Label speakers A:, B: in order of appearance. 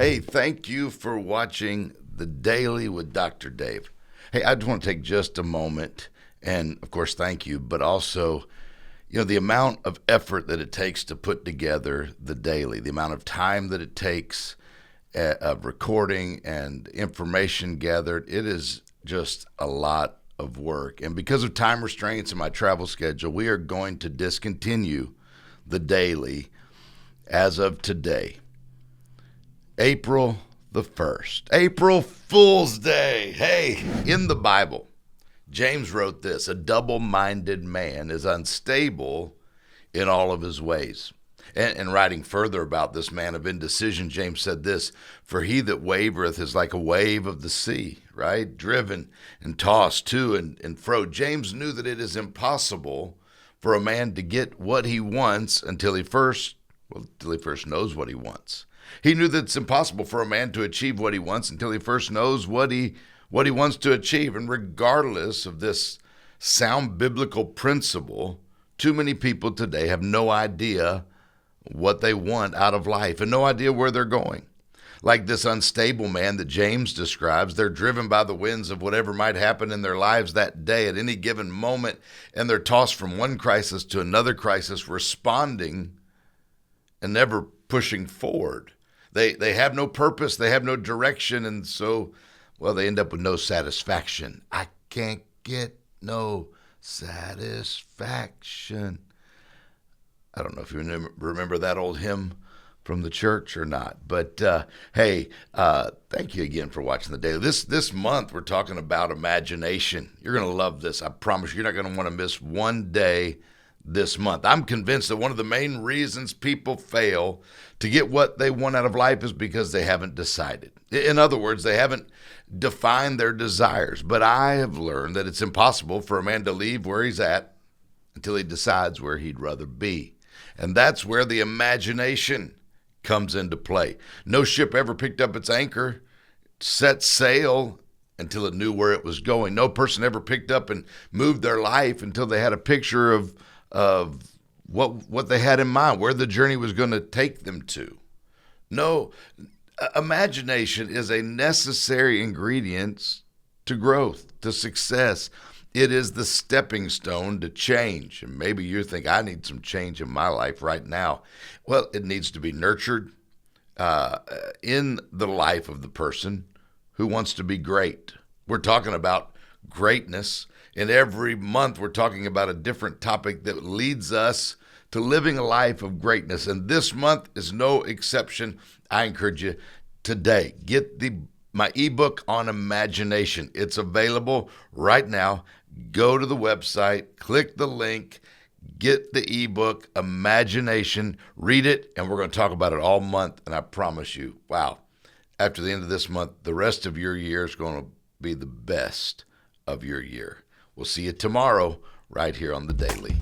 A: Hey, thank you for watching The Daily with Dr. Dave. Hey, I just want to take just a moment and, of course, thank you, but also, the amount of effort that it takes to put together The Daily, the amount of time that it takes of recording and information gathered, it is just a lot of work. And because of time restraints and my travel schedule, we are going to discontinue The Daily as of today. April the 1st. April Fool's Day. Hey, in the Bible, James wrote this: a double-minded man is unstable in all of his ways. And writing further about this man of indecision, James said this: for he that wavereth is like a wave of the sea, right? Driven and tossed to and fro. James knew that it is impossible for a man to get what he wants until he first knows what he wants. He knew that it's impossible for a man to achieve what he wants until he first knows what he wants to achieve. And regardless of this sound biblical principle, too many people today have no idea what they want out of life and no idea where they're going. Like this unstable man that James describes, they're driven by the winds of whatever might happen in their lives that day at any given moment, and they're tossed from one crisis to another crisis, responding and never pushing forward. They have no purpose, they have no direction, and so, they end up with no satisfaction. I can't get no satisfaction. I don't know if you remember that old hymn from the church or not, but hey, thank you again for watching The Daily. This month, we're talking about imagination. You're going to love this. I promise you, you're not going to want to miss one day this month. I'm convinced that one of the main reasons people fail to get what they want out of life is because they haven't decided. In other words, they haven't defined their desires. But I have learned that it's impossible for a man to leave where he's at until he decides where he'd rather be. And that's where the imagination comes into play. No ship ever picked up its anchor, set sail until it knew where it was going. No person ever picked up and moved their life until they had a picture of what they had in mind, where the journey was going to take them to. No, imagination is a necessary ingredient to growth, to success. It is the stepping stone to change. And maybe you think, I need some change in my life right now. Well, it needs to be nurtured in the life of the person who wants to be great. We're talking about greatness. And every month we're talking about a different topic that leads us to living a life of greatness. And this month is no exception. I encourage you today, get my ebook on imagination. It's available right now. Go to the website, click the link, get the ebook, Imagination, read it, and we're going to talk about it all month. And I promise you, wow, after the end of this month, the rest of your year is going to be the best of your year. We'll see you tomorrow right here on The Daily.